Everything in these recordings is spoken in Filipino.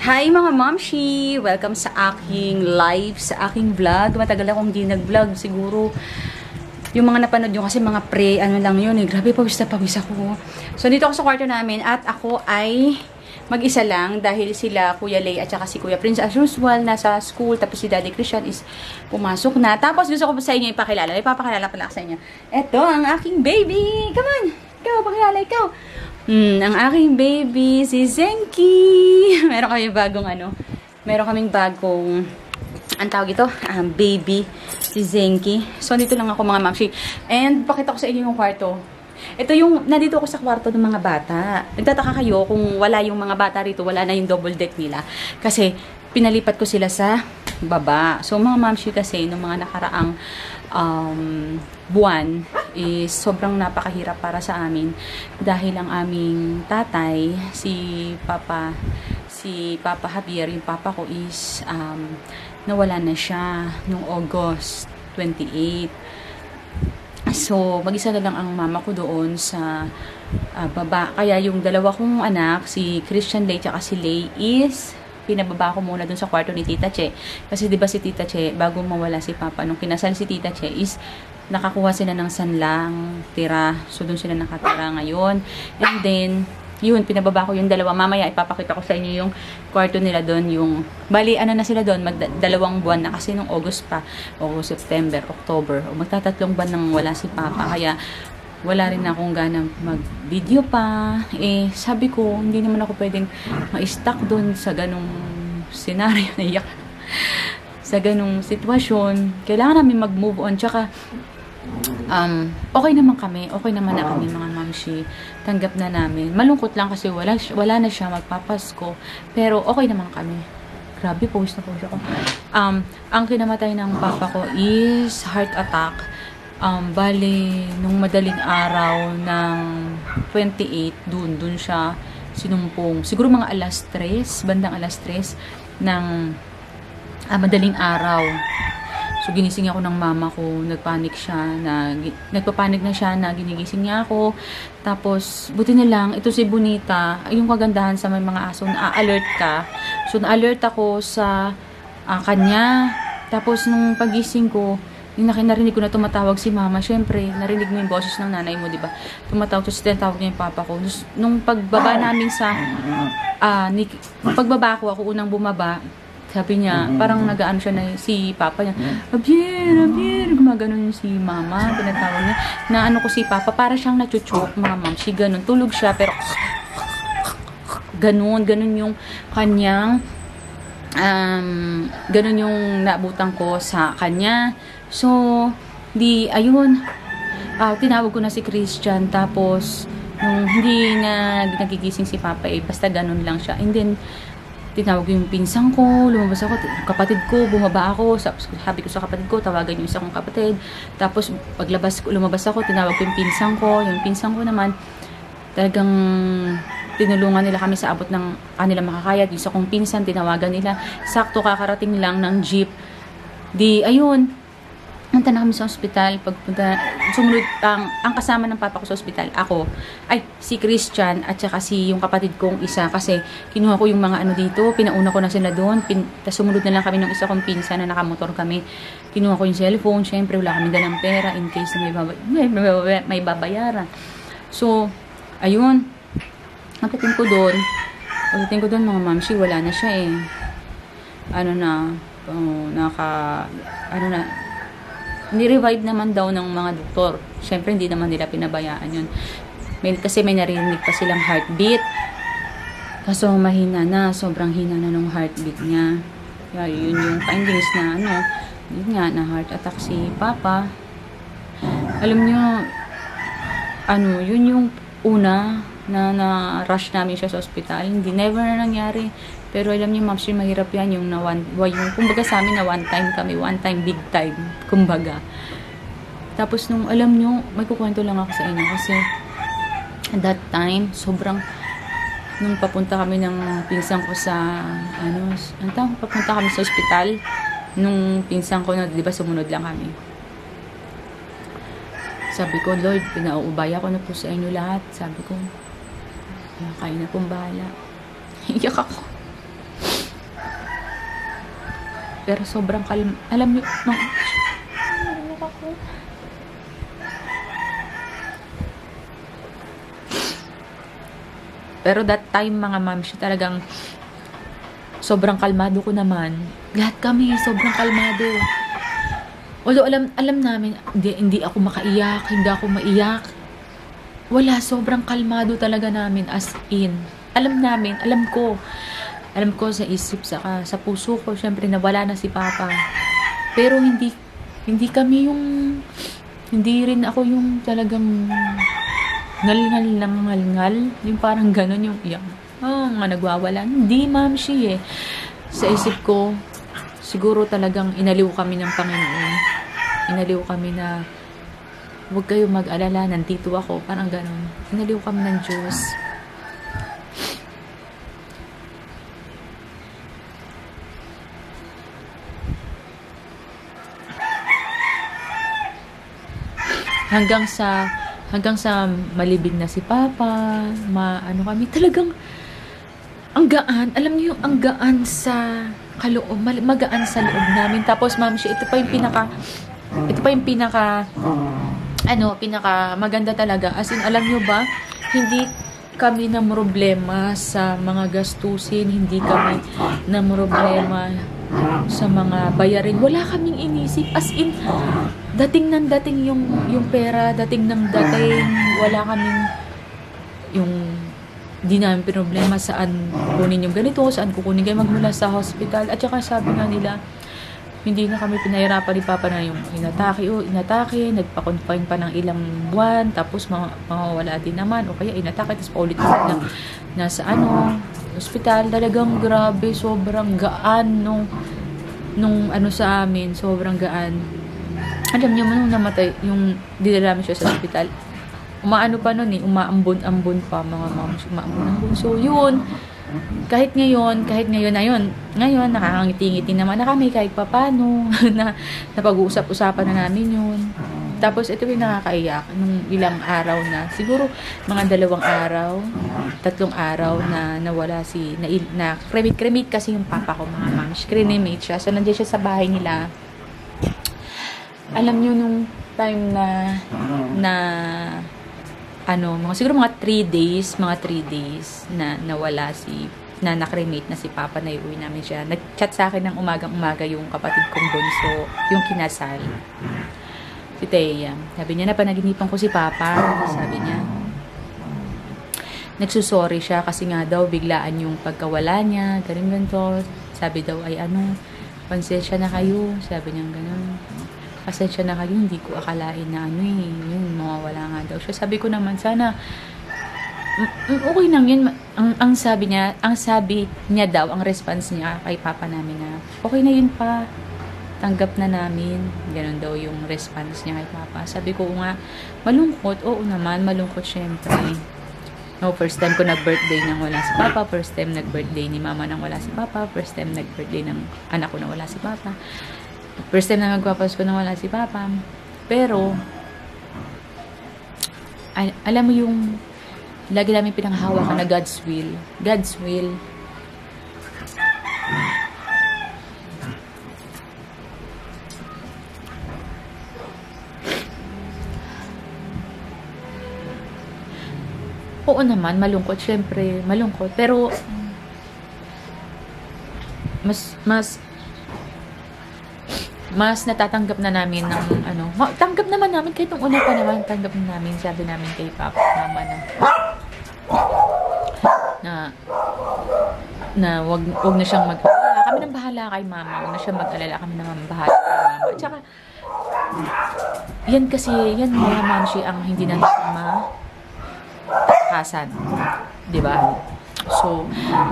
Hi mga mamshi! Welcome sa aking live, sa aking vlog. Matagal akong di nag-vlog. Siguro, yung mga napanood nyo kasi mga ano lang yun eh. Grabe, pawis na pawis ako. So, dito ako sa kwarto namin at ako ay mag-isa lang dahil sila Kuya Lay at saka si Kuya Prince as usual nasa school. Tapos si Daddy Christian is pumasok na. Tapos gusto ko sa inyo ipakilala. Ipapakilala pala sa inyo. Ito ang aking baby! Come on! Ikaw, pakilala ikaw! Ang aking baby, si Zenki. Meron kaming bagong, ang tawag ito, baby, si Zenki. So, dito lang ako mga mamshi. And, pakita ko sa inyo yung kwarto. Ito yung, nandito ako sa kwarto ng mga bata. Nagtataka kayo kung wala yung mga bata rito, wala na yung double deck nila. Kasi, pinalipat ko sila sa baba. So, mga mamshi kasi, nung mga nakaraang buwan is sobrang napakahirap para sa amin dahil ang aming tatay, si Papa Javier, yung papa ko is nawala na siya noong August 28. So, mag-isa na lang ang mama ko doon sa baba. Kaya yung dalawa kong anak, si Christian Lay at si Lay is pinababa ko muna dun sa kwarto ni Tita Che. Kasi diba si Tita Che, bago mawala si Papa, nung kinasal si Tita Che is nakakuha sila ng sanlang tira. So, dun sila nakatira ngayon. And then, yun, pinababa ko yung dalawa. Mamaya, ipapakita ko sa inyo yung kwarto nila dun. Yung, bali, ano na sila dun? Dalawang buwan na kasi nung August pa. August, September, October. O magtatatlong buwan nang wala si Papa. Kaya, wala rin akong ganang mag-video pa. Eh, sabi ko, hindi naman ako pwedeng ma-stuck doon sa ganong senaryo na iyak. Sa ganong sitwasyon. Kailangan namin mag-move on. Tsaka, okay naman kami. Okay naman na kami mga mamshi. Tanggap na namin. Malungkot lang kasi wala na siya magpapasko. Pero okay naman kami. Grabe, pawis na pawis ako. Ang kinamatay ng papa ko is heart attack. Bali, nung madaling araw ng 28, dun siya sinumpong. Siguro mga alas 3, bandang alas 3 ng madaling araw. So, ginising ako ng mama ko. Nagpanik na siya na ginigising niya ako. Tapos, buti na lang, ito si Bonita, yung kagandahan sa may mga aso, na-alert ka. So, na-alert ako sa kanya. Tapos, nung pagising ko, yung narinig ko na tumatawag si mama, syempre, narinig mo yung boses ng nanay mo, di ba? Tumatawag, tapos tinatawag niya yung papa ko. Nung pagbaba namin sa, pagbaba ko, ako unang bumaba, sabi niya, parang nag-ano siya na si papa niya, Javier, gumaganon si mama, tinatawag niya, na ano ko si papa, para siyang nachuchok, mga mamsi, ganun, tulog siya, pero, ganun yung kanyang, ganun yung naabutan ko sa kanya. So, ayun, tinawag ko na si Christian, tapos, nung hindi na nagigising si Papa, basta ganun lang siya. And then, tinawag ko yung pinsang ko, lumabas ako, kapatid ko, bumaba ako, sabi ko sa kapatid ko, tawagan yung isa kong kapatid. Tapos, lumabas ako, tinawag ko yung pinsang ko naman, talagang tinulungan nila kami sa abot ng kanila makakaya. Yung isa kong pinsan, tinawagan nila, sakto kakarating lang ng jeep. Ayun, punta na kami sa ospital. Pagpunta, sumunod ang kasama ng papa ko sa ospital, si Christian at saka yung kapatid kong isa, kasi kinuha ko yung mga ano dito, pinauna ko na sila doon, sumunod na lang kami ng isa kong pinsan na nakamotor kami. Kinuha ko yung cellphone, syempre wala kami dalang pera in case na may babayaran. So, ayun, pagdating ko doon mga mamshi, wala na siya eh. Ni-revive naman daw ng mga doktor. Siyempre, hindi naman nila pinabayaan yun. Kasi may narinig pa silang heartbeat. Kaso, mahina na. Sobrang hina na ng heartbeat niya. Kaya, yun yung findings na, yun nga, na heart attack si Papa. Alam nyo, yun yung una na-rush namin siya sa ospital. Never na nangyari. Pero alam niyo, ma'am, mahirap yan yung kumbaga sa amin na one time, big time, kumbaga. Tapos nung, alam niyo, may kukwento lang ako sa inyo kasi at that time, nung papunta kami ng pinsan ko sa, papunta kami sa ospital, nung pinsan ko na, di ba, sumunod lang kami. Sabi ko, Lord, pinauubaya ko na po sa inyo lahat. Sabi ko, kayo na pong bahala. Iyak ako. Pero sobrang kalma. Alam niyo, pero that time, mga mamshi, talagang sobrang kalmado ko naman. Lahat kami, sobrang kalmado. Although, alam namin, hindi ako makaiyak, hindi ako maiyak. Wala, sobrang kalmado talaga namin, as in. Alam namin, alam ko sa isip, sa puso ko, syempre, nawala na si Papa. Pero hindi kami yung, hindi rin ako yung talagang ngal-ngal, yung parang ganun yung iyak. Nga nagwawala. Hindi, mamshi eh. Sa isip ko, siguro talagang inaliw kami ng Panginoon. Inaliw kami na, huwag kayo mag-alala, nandito ako. Parang ganun. Inaliw kami ng Diyos. Hanggang sa malibig na si Papa, ano kami, talagang ang gaan. Alam niyo yung ang gaan sa kaloob, magaan sa loob namin. Tapos, mamshi, ito pa yung pinaka maganda talaga. As in, alam niyo ba, hindi kami na problema sa mga gastusin, hindi kami na problema sa mga bayarin. Wala kaming inisip. As in, dating yung pera, dating, wala kaming di namin problema saan kukunin yung ganito, saan kukunin kayo magmula sa hospital. At saka sabi nga nila, hindi na kami pinahirapan ni Papa na yung inatake, nagpa-confine pa ng ilang buwan, tapos mawawala din naman, o kaya inatake, tapos paulit na nasa hospital. Talagang grabe, sobrang gaan nung sa amin, sobrang gaan. Alam niyo, nung namatay, yung dinala namin siya sa hospital, umaano pa nun umaambon pa, mga moms, umaambon. So, yun, kahit ngayon, nakakangiti-ngiti naman na kami kahit papano, na napag-uusap-usapan na namin yun. Tapos, ito yung nakakaiyak, nung ilang araw na, siguro, mga 2 araw, 3 araw na nawala na cremate kasi yung Papa ko, mga moms, cremate siya. So, nandiyan siya sa bahay nila. Alam niyo, nung time siguro mga 3 days na nawala na nakremate na si Papa, na iuwi namin siya. Nag-chat sa akin ng umagang-umaga yung kapatid kong bunso, yung kinasal, si Thea. Sabi niya, napanaginipan ko si Papa. Sabi niya, nagsusorry siya kasi nga daw biglaan yung pagkawala niya, ganito. Sabi daw ay pansensya na kayo. Sabi niya gano'n. Pasensya na kayo, hindi ko akalain na yun, mawawala nga daw siya. Sabi ko naman, sana, okay lang yun. Ang sabi niya daw, ang response niya kay Papa namin na, okay na yun pa, tanggap na namin. Ganun daw yung response niya kay Papa. Sabi ko nga, malungkot, oo naman, malungkot syempre. No, first time ko nag-birthday nang wala si Papa, first time nag-birthday ni Mama nang wala si Papa, first time nag-birthday ng anak ko nang wala si Papa. First time na magpapasko na wala si Papa. Pero, alam mo yung lagi namin pinanghahawakan na God's will. God's will. Oo naman, malungkot. Syempre, malungkot. Pero, mas natatanggap na namin ng tanggap naman namin kahit nung una pa naman, tanggap na namin, sabi namin kay Papa, Mama na wag na siyang mag-alala. Kami nang bahala kay Mama, wag na siyang mag-alala, kami naman bahala kay Mama. At saka, yan mga mamshi ang hindi natin matakasan, di ba? So,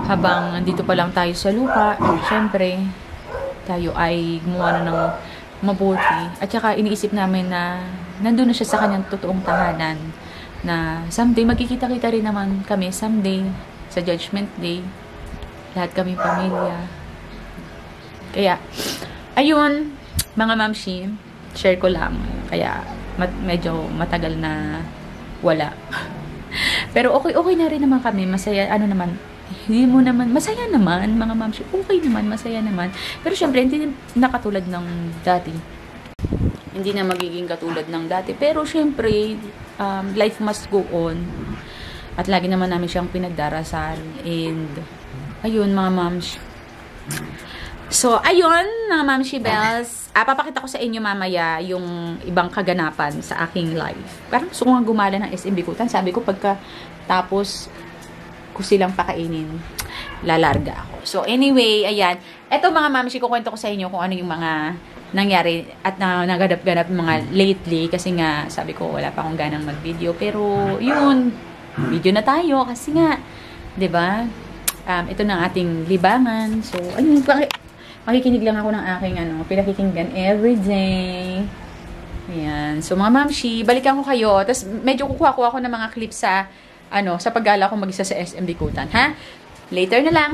habang nandito pa lang tayo sa lupa, syempre, tayo ay gumawa na ng mabuti. At saka iniisip namin na nandun na siya sa kanyang totoong tahanan, na someday magkikita-kita rin naman kami, someday sa Judgment Day, lahat kami pamilya. Kaya ayun, mga mamshi, share ko lang. Kaya medyo matagal na wala. Pero okay na rin naman kami, masaya, naman, Hindi mo naman, masaya naman, mga mamshi. Okay naman, masaya naman. Pero syempre, hindi na katulad ng dati. Hindi na magiging katulad ng dati. Pero syempre, life must go on. At lagi naman namin siyang pinagdarasal. And, ayun, mga mamshi. So, ayun, mga Mamshi Bells. Papakita ko sa inyo mamaya yung ibang kaganapan sa aking life. Parang gusto ko nga gumala ng SM Bikutan. Sabi ko, pagka tapos ko silang pakainin, lalarga ako. So, anyway, ayan. Eto mga Mamshi, kukwento ko sa inyo kung ano yung mga nangyari at naganap-ganap mga lately. Kasi nga, sabi ko, wala pa akong ganang mag-video. Pero, yun, video na tayo. Kasi nga, 'di ba? Ito na ating libangan. So, ayun, makikinig lang ako ng aking pinakikinggan everyday. Ayan. So, mga mamshi, balikan ko kayo. Tapos, medyo kukuha ko ng mga clips sa, sa paggala ko mag-isa sa SM Bikutan, ha? Later na lang.